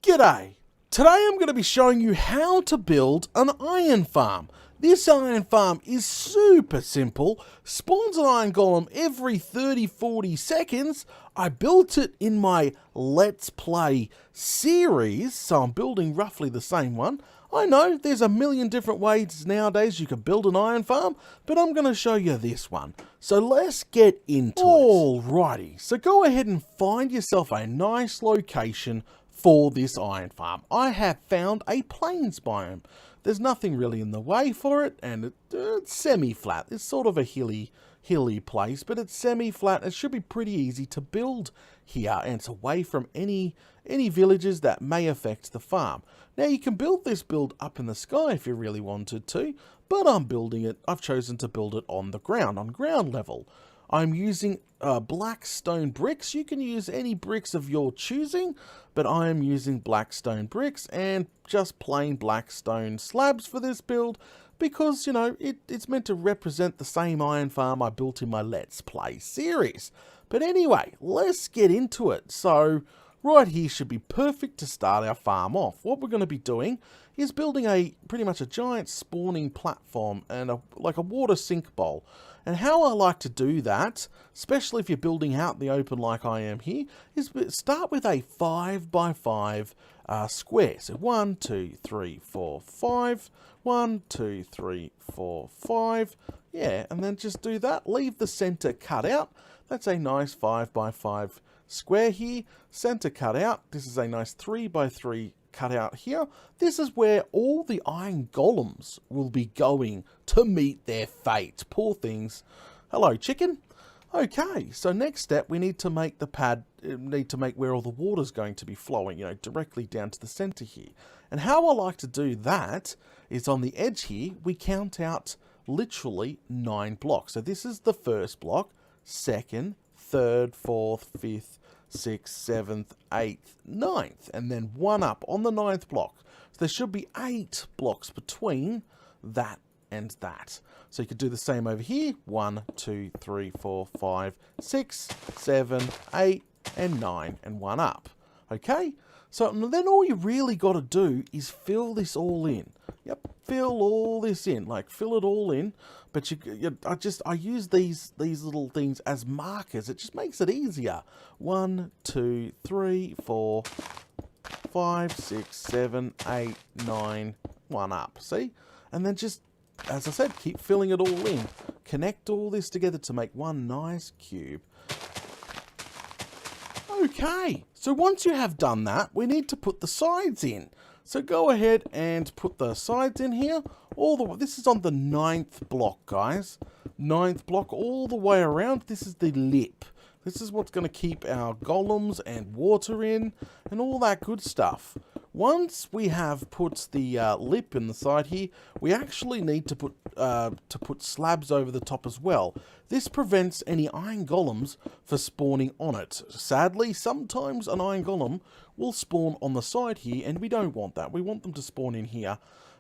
G'day! Today I'm going to be showing you how to build an iron farm. This iron farm is super simple, spawns an iron golem every 30-40 seconds. I built it in my Let's Play series, so I'm building roughly the same one. I know there's a million different ways nowadays you can build an iron farm, but I'm going to show you this one. So let's get into it. Alrighty, so go ahead and find yourself a nice location for this iron farm. I have found a plains biome. There's nothing really in the way for it, and it's semi-flat. It's sort of a hilly place, but it's semi-flat. It should be pretty easy to build here, and it's away from any villages that may affect the farm. Now you can build this build up in the sky if you really wanted to, but I've chosen to build it on the ground, on ground level. I'm using black stone bricks. You can use any bricks of your choosing, but I am using black stone bricks and just plain black stone slabs for this build because, you know, it's meant to represent the same iron farm I built in my Let's Play series. But anyway, let's get into it. So right here should be perfect to start our farm off. What we're going to be doing is building pretty much a giant spawning platform and like a water sink bowl. And how I like to do that, especially if you're building out in the open like I am here, is start with a 5x5 square. So 1, 2, 3, 4, 5. 1, 2, 3, 4, 5. Yeah, and then just do that. Leave the center cut out. That's a nice 5x5 square here. Center cut out. This is a nice 3x3 cut out here. This is where all the iron golems will be going to meet their fate. Poor things. Hello, chicken. Okay, so next step, we need to make the pad, where all the water's going to be flowing, you know, directly down to the center here. And how I like to do that is on the edge here, we count out literally 9 blocks. So this is the first block, second, third, fourth, fifth, 6th, 7th, 8th, 9th, and then one up on the 9th block. So there should be 8 blocks between that and that. So you could do the same over here. 1, 2, 3, 4, 5, 6, 7, 8, and 9, and one up. Okay? So then all you really got to do is fill this all in. Yep, fill all this in, like fill it all in. But I use these little things as markers. It just makes it easier. 1, 2, 3, 4, 5, 6, 7, 8, 9, one up. See? And then just, as I said, keep filling it all in. Connect all this together to make one nice cube. Okay, so once you have done that, we need to put the sides in. So go ahead and put the sides in here. This is on the 9th block, guys. 9th block all the way around. This is the lip. This is what's going to keep our golems and water in and all that good stuff. Once we have put the lip in the side here, we actually need to put slabs over the top as well. This prevents any iron golems for spawning on it. Sadly, sometimes an iron golem will spawn on the side here, and we don't want that. We want them to spawn in here.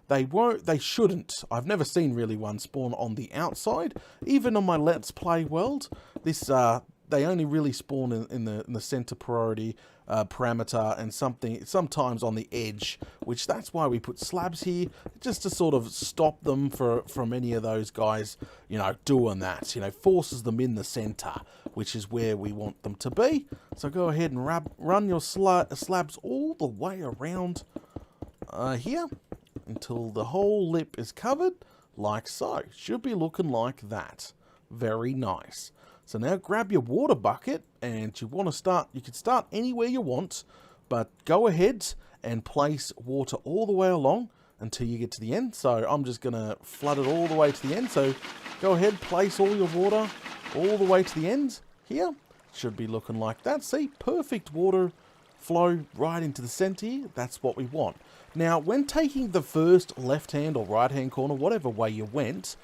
They shouldn't. I've never seen really one spawn on the outside. Even on my Let's Play world, they only really spawn in the center priority parameter and sometimes on the edge, which that's why we put slabs here, just to sort of stop them from any of those guys, you know, doing that. You know, forces them in the center, which is where we want them to be. So go ahead and run your slabs all the way around here until the whole lip is covered, like so. Should be looking like that. Very nice. So now grab your water bucket, and you can start anywhere you want, but go ahead and place water all the way along until you get to the end. So I'm just going to flood it all the way to the end. So go ahead, place all your water all the way to the end here. Should be looking like that. See, perfect water flow right into the center here. That's what we want. Now, when taking the first left-hand or right-hand corner, whatever way you went,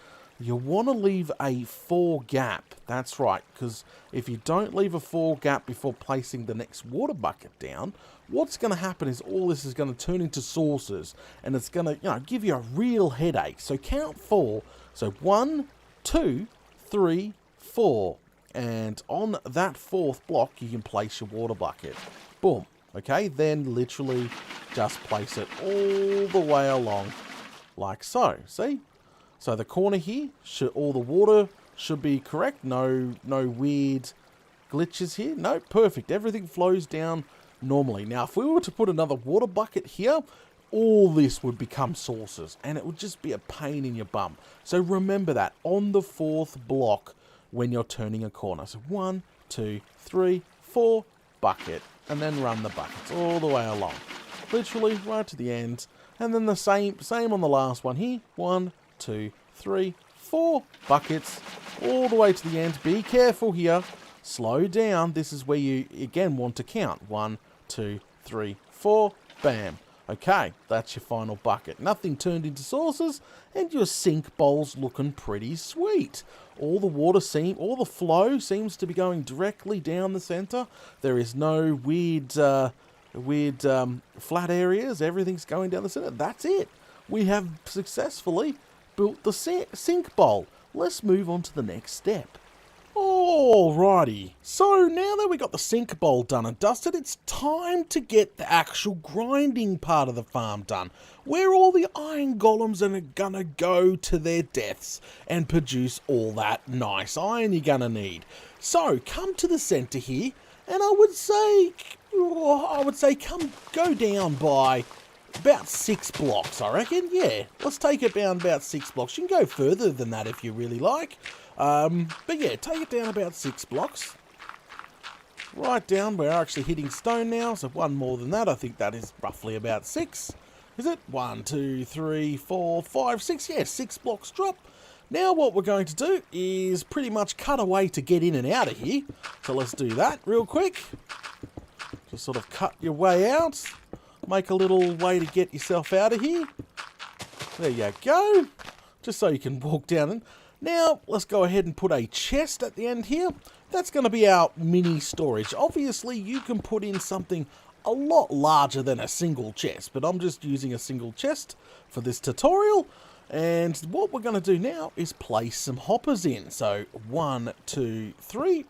you want to leave a 4 gap. That's right, because if you don't leave a 4 gap before placing the next water bucket down, what's going to happen is all this is going to turn into saucers, and it's going to, you know, give you a real headache. So count 4. So 1, 2, 3, 4. And on that 4th block, you can place your water bucket. Boom. Okay, then literally just place it all the way along, like so. See? So the corner here, all the water should be correct. No weird glitches here. No, perfect. Everything flows down normally. Now, if we were to put another water bucket here, all this would become sources, and it would just be a pain in your bum. So remember that on the 4th block when you're turning a corner. So 1, 2, 3, 4, bucket, and then run the buckets all the way along. Literally right to the end. And then the same on the last one here. 1, 2, 3, 4 buckets all the way to the end. Be careful here. Slow down. This is where you, again, want to count. 1, 2, 3, 4. Bam. Okay, that's your final bucket. Nothing turned into sources, and your sink bowl's looking pretty sweet. All the flow seems to be going directly down the center. There is no weird flat areas. Everything's going down the center. That's it. We have successfully built the sink bowl. Let's move on to the next step. Alrighty, so now that we got the sink bowl done and dusted, it's time to get the actual grinding part of the farm done, where all the iron golems are gonna go to their deaths and produce all that nice iron you're gonna need. So come to the center here, and I would say go down by about 6 blocks, I reckon. Yeah, let's take it down about 6 blocks. You can go further than that if you really like. But yeah, take it down about 6 blocks. Right down, we're actually hitting stone now, so one more than that. I think that is roughly about 6. Is it? 1, 2, 3, 4, 5, 6. Yeah, 6 blocks drop. Now what we're going to do is pretty much cut away to get in and out of here. So let's do that real quick. Just sort of cut your way out. Make a little way to get yourself out of here. There you go. Just so you can walk down and... Now, let's go ahead and put a chest at the end here. That's going to be our mini storage. Obviously, you can put in something a lot larger than a single chest, but I'm just using a single chest for this tutorial. And what we're going to do now is place some hoppers in. So 1, 2, 3,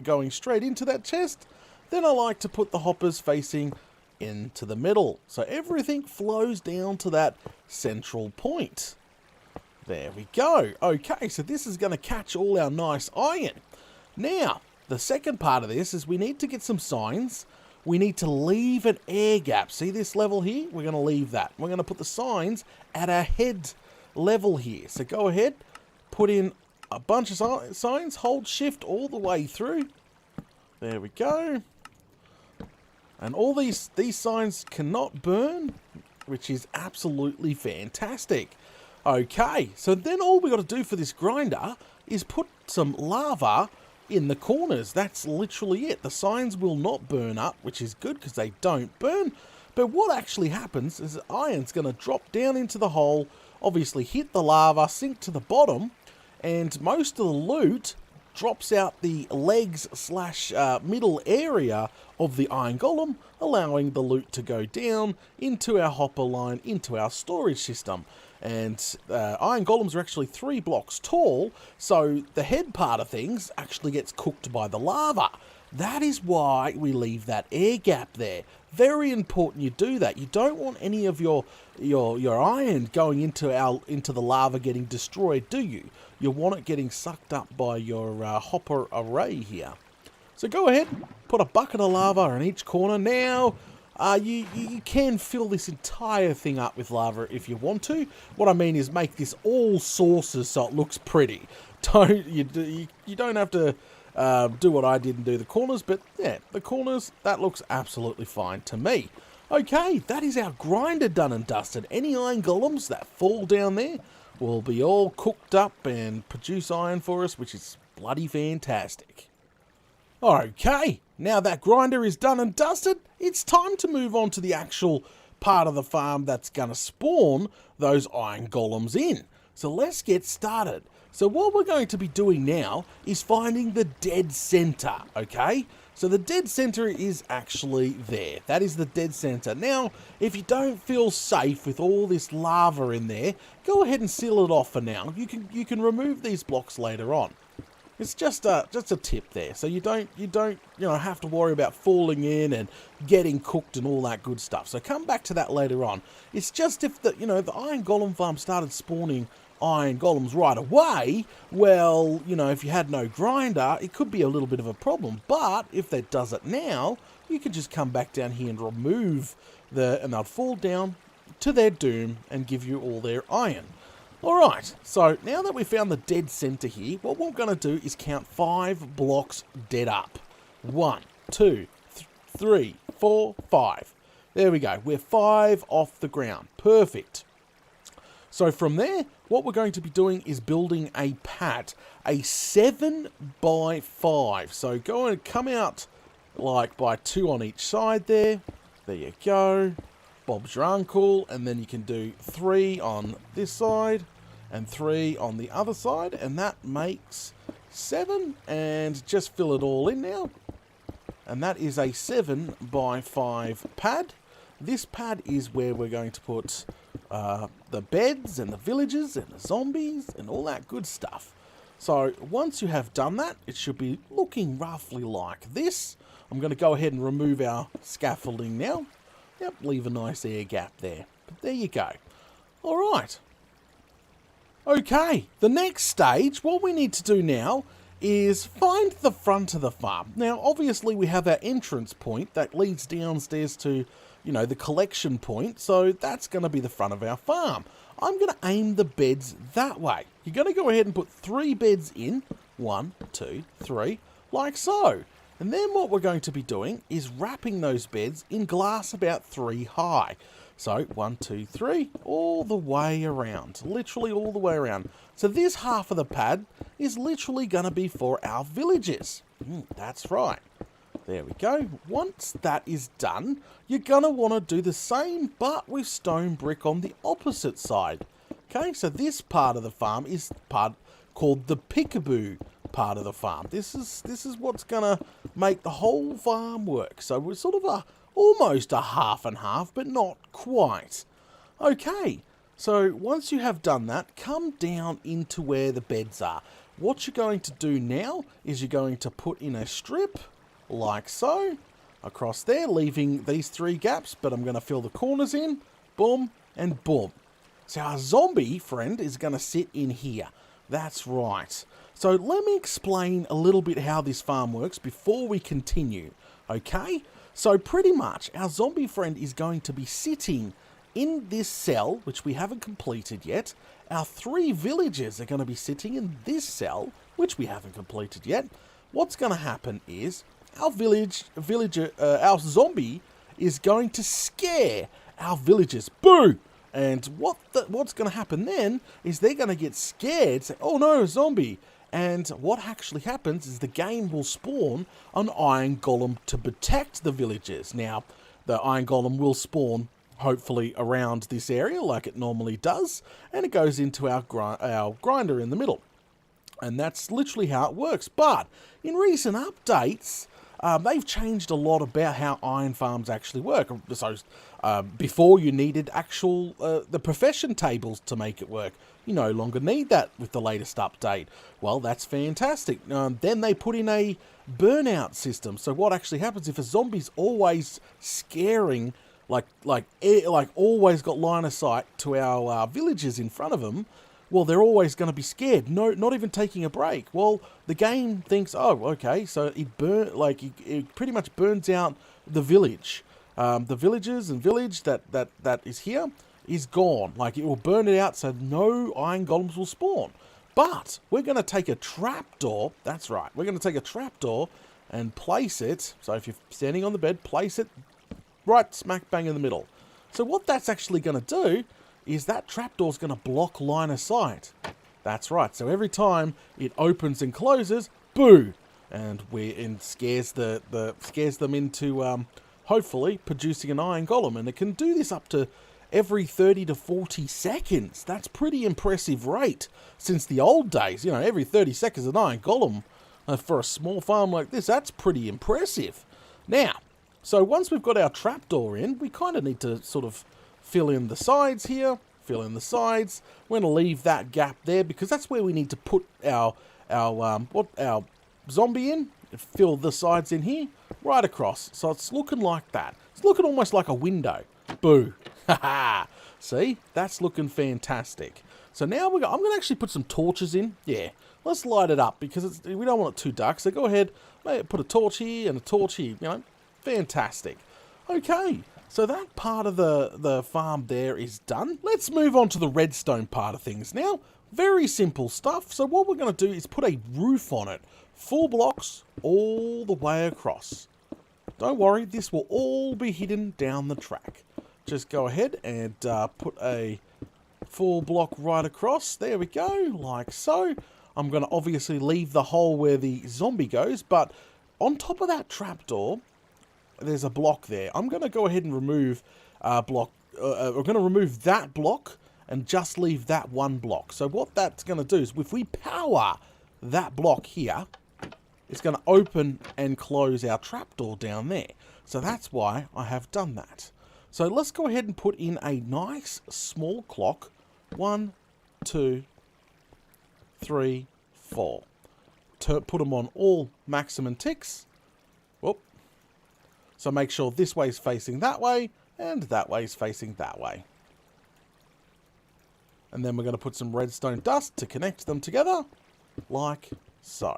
going straight into that chest. Then I like to put the hoppers facing into the middle, so everything flows down to that central point. There we go. Okay, so this is going to catch all our nice iron. Now, the second part of this is we need to get some signs. We need to leave an air gap. See this level here? We're going to leave that. We're going to put the signs at our head level here. So go ahead, put in a bunch of signs, hold shift all the way through. There we go. And all these signs cannot burn, which is absolutely fantastic. Okay, so then all we got to do for this grinder is put some lava in the corners. That's literally it. The signs will not burn up, which is good because they don't burn. But what actually happens is the iron's going to drop down into the hole, obviously hit the lava, sink to the bottom, and most of the loot drops out the legs / middle area of the iron golem, allowing the loot to go down into our hopper line, into our storage system. And iron golems are actually 3 blocks tall, so the head part of things actually gets cooked by the lava. That is why we leave that air gap there. Very important you do that. You don't want any of your iron going into the lava getting destroyed, do you? You want it getting sucked up by your hopper array here. So go ahead, put a bucket of lava in each corner. Now, you can fill this entire thing up with lava if you want to. What I mean is make this all sources so it looks pretty. You don't have to do what I did and do the corners, but yeah, the corners, that looks absolutely fine to me. Okay, that is our grinder done and dusted. Any iron golems that fall down there will be all cooked up and produce iron for us, which is bloody fantastic. Okay, now that grinder is done and dusted, it's time to move on to the actual part of the farm that's going to spawn those iron golems in. So let's get started. So what we're going to be doing now is finding the dead center, okay? So the dead center is actually there. That is the dead center. Now, if you don't feel safe with all this lava in there, go ahead and seal it off for now. You can remove these blocks later on. It's just a tip there, so you don't have to worry about falling in and getting cooked and all that good stuff. So come back to that later on. It's just if the iron golem farm started spawning iron golems right away, well, if you had no grinder, it could be a little bit of a problem. But if that does it now, you can just come back down here and remove and they'll fall down to their doom and give you all their iron. Alright, so now that we found the dead center here, what we're going to do is count 5 blocks dead up. 1, 2, 3, 4, 5. There we go. We're 5 off the ground. Perfect. So from there, what we're going to be doing is building a pad, a 7 by 5. So go and come out like by 2 on each side there. There you go. Bob's your uncle. And then you can do 3 on this side and 3 on the other side. And that makes 7. And just fill it all in now. And that is a 7 by 5 pad. This pad is where we're going to put the beds and the villagers and the zombies and all that good stuff. So once you have done that, it should be looking roughly like this. I'm going to go ahead and remove our scaffolding now. Yep, leave a nice air gap there. But there you go. All right. Okay, the next stage, what we need to do now is find the front of the farm. Now, obviously, we have our entrance point that leads downstairs to, the collection point. So that's going to be the front of our farm. I'm going to aim the beds that way. You're going to go ahead and put 3 beds in. 1, 2, 3, like so. And then what we're going to be doing is wrapping those beds in glass about 3 high. So 1, 2, 3, all the way around. Literally all the way around. So this half of the pad is literally going to be for our villagers. That's right. There we go. Once that is done, you're going to want to do the same, but with stone brick on the opposite side. Okay, so this part of the farm is part called the peekaboo part of the farm. This is what's going to make the whole farm work. So we're sort of almost a half and half, but not quite. Okay, so once you have done that, come down into where the beds are. What you're going to do now is you're going to put in a strip, like so, across there, leaving these 3 gaps, but I'm going to fill the corners in, boom, and boom. So our zombie friend is going to sit in here. That's right. So let me explain a little bit how this farm works before we continue, okay? So pretty much, our zombie friend is going to be sitting in this cell, which we haven't completed yet. Our 3 villagers are going to be sitting in this cell, which we haven't completed yet. What's going to happen is our our zombie is going to scare our villagers. Boo! And what's going to happen then is they're going to get scared, say, oh no, a zombie. And what actually happens is the game will spawn an iron golem to protect the villagers. Now, the iron golem will spawn, hopefully, around this area like it normally does. And it goes into our grinder in the middle. And that's literally how it works. But in recent updates, they've changed a lot about how iron farms actually work. So before you needed actual the profession tables to make it work. You no longer need that with the latest update. Well, that's fantastic. Then they put in a burnout system. So what actually happens if a zombie's always scaring, like always got line of sight to our villagers in front of them? Well, they're always going to be scared. No, not even taking a break. Well, the game thinks, oh, okay, so it pretty much burns out the village. The villagers and village that is here is gone. Like, it will burn it out so no iron golems will spawn. But we're going to take a trapdoor. That's right. We're going to take a trapdoor and place it. So if you're standing on the bed, place it right smack bang in the middle. So what that's actually going to do is that trapdoor's going to block line of sight. That's right. So every time it opens and closes, boo, and scares them into hopefully producing an iron golem, and it can do this up to every 30 to 40 seconds. That's pretty impressive rate since the old days. Every 30 seconds an iron golem for a small farm like this. That's pretty impressive. Now, so once we've got our trapdoor in, we kind of need to sort of fill in the sides here, fill in the sides. We're going to leave that gap there because that's where we need to put our our zombie in, fill the sides in here, right across. So it's looking like that. It's looking almost like a window. Boo. Haha. See? That's looking fantastic. So now I'm going to actually put some torches in. Yeah. Let's light it up because we don't want it too dark. So go ahead, put a torch here and a torch here. You know, fantastic. Okay. So that part of the farm there is done. Let's move on to the redstone part of things now. Very simple stuff. So what we're going to do is put a roof on it. 4 blocks all the way across. Don't worry, this will all be hidden down the track. Just go ahead and put a 4 block right across. There we go, like so. I'm going to obviously leave the hole where the zombie goes, but on top of that trapdoor, there's a block there. I'm going to go ahead and remove we're going to remove that block and just leave that one block. So what that's going to do is if we power that block here, it's going to open and close our trapdoor down there. So that's why I have done that. So let's go ahead and put in a nice small clock. 1, 2, 3, 4. Put them on all maximum ticks. Whoop. So make sure this way is facing that way and that way is facing that way. And then we're going to put some redstone dust to connect them together like so.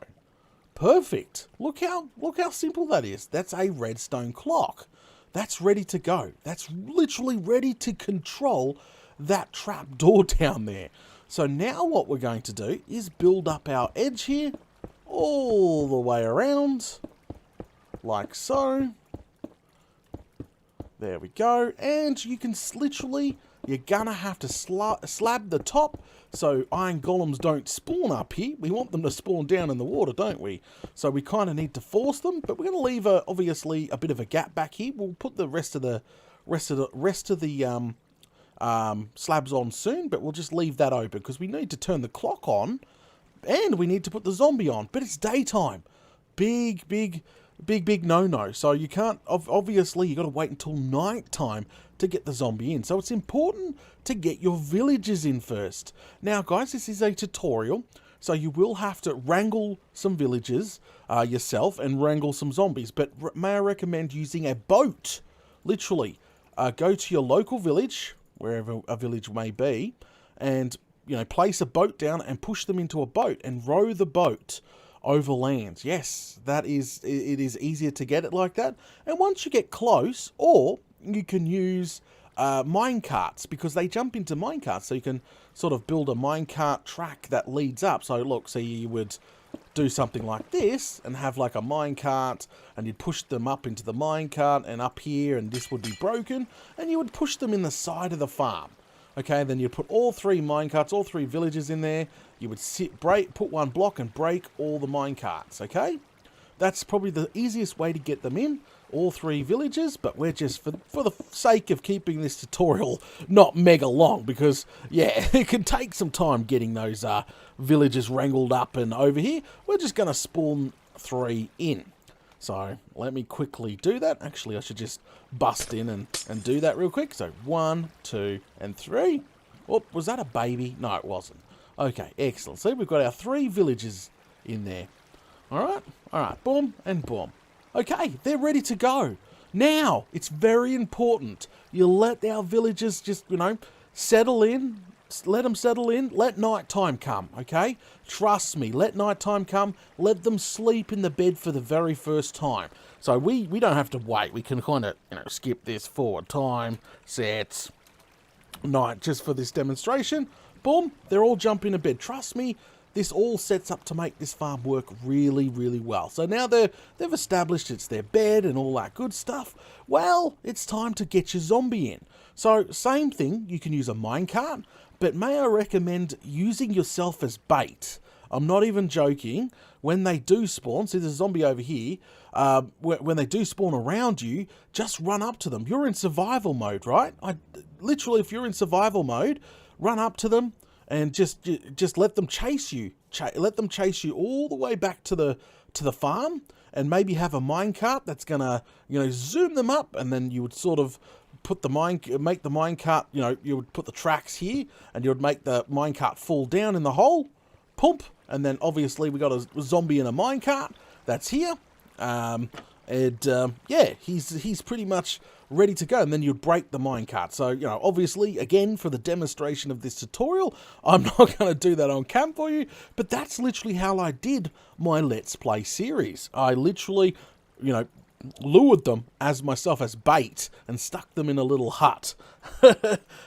Perfect. Look how simple that is. That's a redstone clock. That's ready to go. That's literally ready to control that trap door down there. So now what we're going to do is build up our edge here all the way around like so. There we go. And you can literally, you're gonna have to slab the top so iron golems don't spawn up here. We want them to spawn down in the water, don't we? So we kind of need to force them, but we're going to leave obviously a bit of a gap back here. We'll put the rest of the slabs on soon, but we'll just leave that open because we need to turn the clock on and we need to put the zombie on. But it's daytime. Big no-no. So you can't, obviously, you got to wait until night time to get the zombie in. So it's important to get your villagers in first. Now, guys, this is a tutorial, so you will have to wrangle some villagers yourself and wrangle some zombies. But may I recommend using a boat? Literally, go to your local village, wherever a village may be, and place a boat down and push them into a boat and row the boat over land. Yes, it is easier to get it like that. And once you get close, or you can use mine carts, because they jump into mine carts, so you can sort of build a minecart track that leads up. So look, so you would do something like this and have like a minecart, and you'd push them up into the minecart and up here, and this would be broken, and you would push them in the side of the farm. Okay, then you'd put all 3 minecarts, all 3 villages in there. You would put one block and break all the minecarts, okay? That's probably the easiest way to get them in, all 3 villages, but we're just, for the sake of keeping this tutorial not mega long, because, yeah, it can take some time getting those villages wrangled up and over here. We're just going to spawn 3 in. So let me quickly do that. Actually, I should just bust in and do that real quick. So 1, 2, and 3. Oh, was that a baby? No, it wasn't. Okay, excellent. See, we've got our 3 villages in there. All right, boom and boom. Okay, they're ready to go. Now, it's very important. You let our villagers just, settle in. Let them settle in. Let night time come, okay? Trust me, let night time come. Let them sleep in the bed for the very first time. So we don't have to wait. We can kind of, skip this forward. Time, sets, night, just for this demonstration. Boom, they're all jumping into bed. Trust me, this all sets up to make this farm work really, really well. So now they've established it's their bed and all that good stuff. Well, it's time to get your zombie in. So same thing, you can use a minecart, but may I recommend using yourself as bait. I'm not even joking. When they do spawn, see there's a zombie over here, when they do spawn around you, just run up to them. You're in survival mode, right? Literally, if you're in survival mode, run up to them and just let them chase you. Let them chase you all the way back to the farm, and maybe have a minecart that's gonna zoom them up, and then you would sort of make the minecart, you would put the tracks here, and you would make the minecart fall down in the hole. pump, and then obviously we got a zombie in a minecart that's here. Yeah, he's pretty much ready to go, and then you'd break the minecart. So, you know, obviously, again, for the demonstration of this tutorial, I'm not going to do that on cam for you, but that's literally how I did my Let's Play series. I literally, you know, lured them as myself as bait and stuck them in a little hut.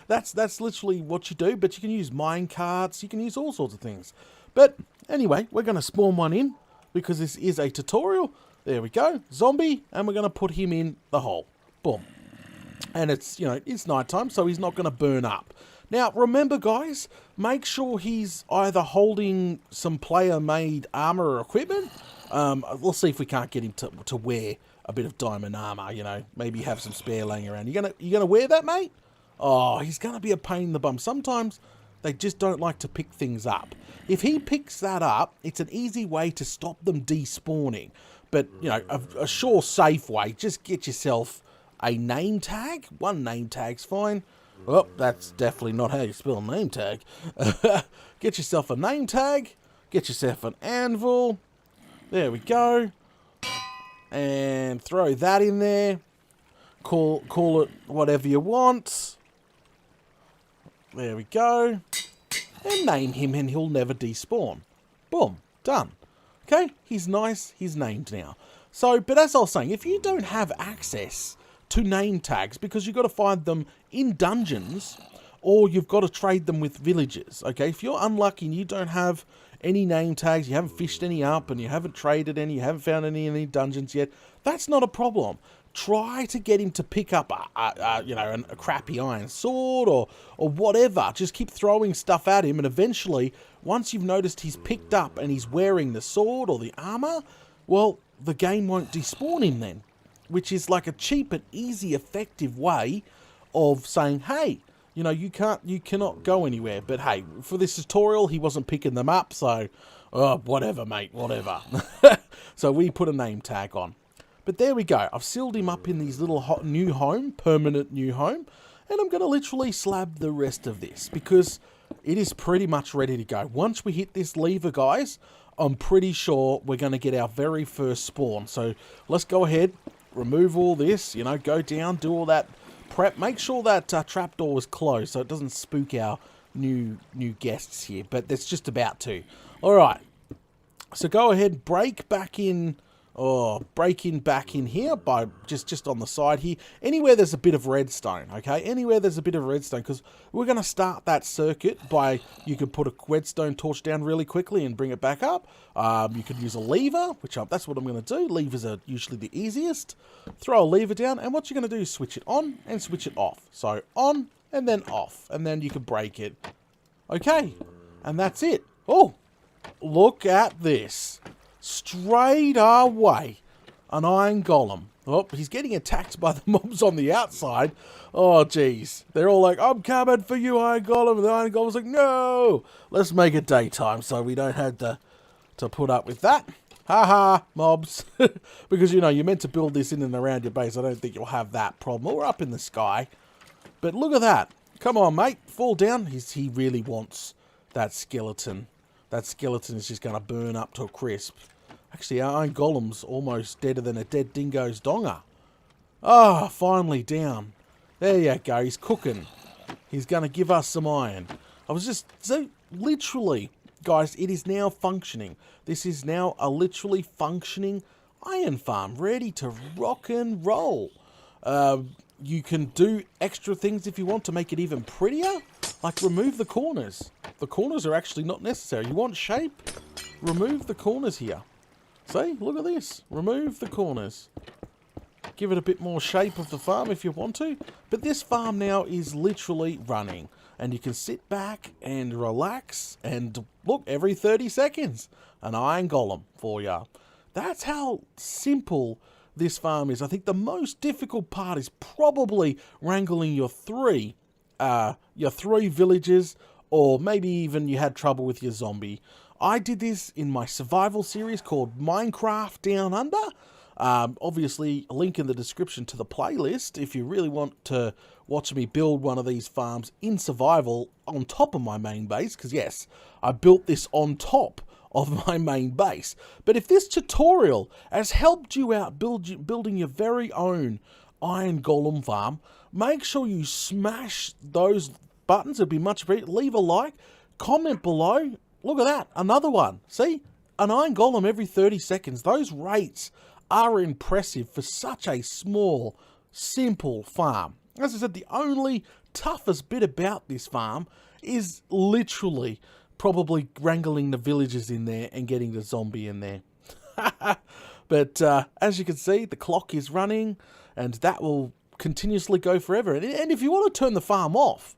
That's literally what you do, but you can use minecarts, you can use all sorts of things. But anyway, we're going to spawn one in because this is a tutorial. There we go, zombie, and we're going to put him in the hole. Boom. And it's, you know, it's nighttime, so he's not going to burn up. Now, remember, guys, make sure he's either holding some player-made armor or equipment. We'll see if we can't get him to wear a bit of diamond armor, you know. Maybe have some spare laying around. You gonna wear that, mate? Oh, he's going to be a pain in the bum. Sometimes they just don't like to pick things up. If he picks that up, it's an easy way to stop them despawning. But, you know, a sure, safe way, just get yourself a name tag. One name tag's fine. Oh, that's definitely not how you spell name tag. Get yourself a name tag. Get yourself an anvil. There we go. And throw that in there. Call it whatever you want. There we go. And name him, and he'll never despawn. Boom. Done. Okay, he's nice, he's named now. So, but as I was saying, if you don't have access to name tags, because you've got to find them in dungeons, or you've got to trade them with villagers, okay? If you're unlucky and you don't have any name tags, you haven't fished any up, and you haven't traded any, you haven't found any in any dungeons yet, that's not a problem. Try to get him to pick up a crappy iron sword or whatever. Just keep throwing stuff at him, and eventually, once you've noticed he's picked up and he's wearing the sword or the armor, well, the game won't despawn him then, which is like a cheap and easy, effective way of saying, hey, you know, you cannot go anywhere. But hey, for this tutorial, he wasn't picking them up, so whatever, mate, whatever. So we put a name tag on. But there we go. I've sealed him up in his little new home, permanent new home. And I'm going to literally slab the rest of this because it is pretty much ready to go. Once we hit this lever, guys, I'm pretty sure we're going to get our very first spawn. So let's go ahead, remove all this, you know, go down, do all that prep. Make sure that trapdoor is closed so it doesn't spook our new guests here. But that's just about to. All right. So go ahead, break back in back in here by just on the side here. Anywhere there's a bit of redstone, okay? Anywhere there's a bit of redstone, because we're going to start that circuit by, you can put a redstone torch down really quickly and bring it back up. You could use a lever, that's what I'm going to do. Levers are usually the easiest. Throw a lever down, and what you're going to do is switch it on and switch it off. So on and then off, and then you can break it. Okay, and that's it. Oh, look at this. Straight away, an iron golem. Oh, he's getting attacked by the mobs on the outside. Oh, geez. They're all like, I'm coming for you, iron golem. And the iron golem's like, no, let's make it daytime so we don't have to put up with that. Haha, mobs. Because, you know, you're meant to build this in and around your base. I don't think you'll have that problem. We're up in the sky. But look at that. Come on, mate. Fall down. He really wants that skeleton. That skeleton is just going to burn up to a crisp. Actually, our iron golem's almost deader than a dead dingo's donger. Ah, finally down. There you go. He's cooking. He's going to give us some iron. So literally, guys, it is now functioning. This is now a literally functioning iron farm, ready to rock and roll. You can do extra things if you want to make it even prettier. Like remove the corners. The corners are actually not necessary. You want shape? Remove the corners here. See? Look at this. Remove the corners. Give it a bit more shape of the farm if you want to. But this farm now is literally running. And you can sit back and relax and look, every 30 seconds, an iron golem for you. That's how simple this farm is. I think the most difficult part is probably wrangling your three villagers, or maybe even you had trouble with your zombie. I did this in my survival series called Minecraft Down Under. Obviously, a link in the description to the playlist if you really want to watch me build one of these farms in survival on top of my main base, because yes, I built this on top of my main base. But if this tutorial has helped you out building your very own iron golem farm, make sure you smash those buttons. It'd be much appreciated. Leave a like, comment below. Look at that, another one. See, an iron golem every 30 seconds. Those rates are impressive for such a small, simple farm. As I said, the only toughest bit about this farm is literally probably wrangling the villagers in there and getting the zombie in there. But as you can see, the clock is running, and that will continuously go forever. And if you want to turn the farm off,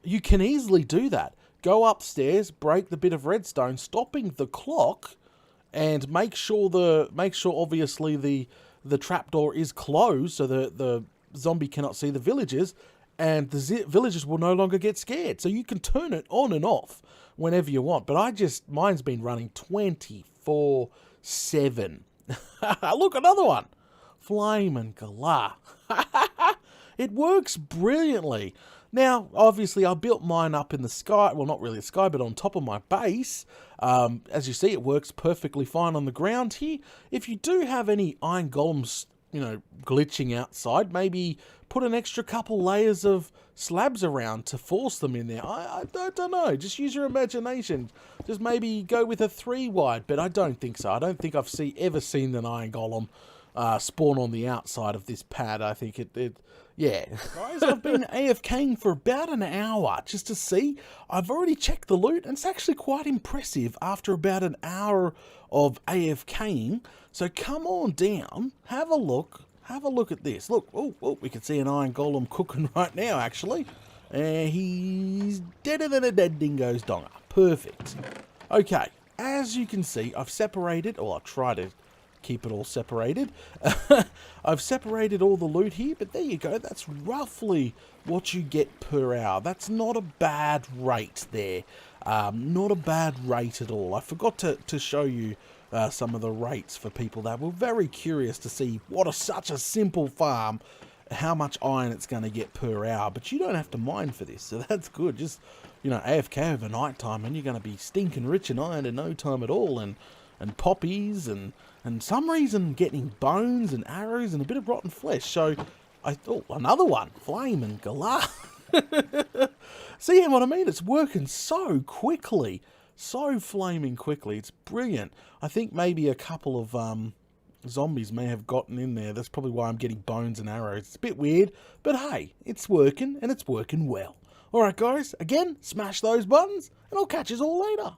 you can easily do that. Go upstairs, break the bit of redstone, stopping the clock, and make sure obviously the trapdoor is closed so the zombie cannot see the villagers, and the villagers will no longer get scared. So you can turn it on and off whenever you want. But mine's been running 24/7. Look, another one. Flame and Galah. It works brilliantly. Now, obviously, I built mine up in the sky. Well, not really the sky, but on top of my base. As you see, it works perfectly fine on the ground here. If you do have any iron golems, glitching outside, maybe put an extra couple layers of slabs around to force them in there. I don't know. Just use your imagination. Just maybe go with a 3 wide, but I don't think so. I don't think I've ever seen an iron golem spawn on the outside of this pad. I think yeah. Guys, I've been AFKing for about an hour just to see. I've already checked the loot, and it's actually quite impressive after about an hour of AFKing. So come on down, have a look at this. Look, oh, we can see an iron golem cooking right now, actually. And he's deader than a dead dingo's donger. Perfect. Okay, as you can see, I've separated, or I'll try to keep it all separated. I've separated all the loot here, but there you go. That's roughly what you get per hour. That's not a bad rate there. Not a bad rate at all. I forgot to show you some of the rates for people that were very curious to see such a simple farm, how much iron it's going to get per hour. But you don't have to mine for this, so that's good. Just, AFK over night time, and you're going to be stinking rich in iron in no time at all, and poppies, and some reason getting bones and arrows and a bit of rotten flesh. So another one, Flame and Galah. See what I mean? It's working so quickly, so flaming quickly. It's brilliant. I think maybe a couple of zombies may have gotten in there. That's probably why I'm getting bones and arrows. It's a bit weird, but hey, it's working, and it's working well. Alright guys, again, smash those buttons, and I'll catch you all later.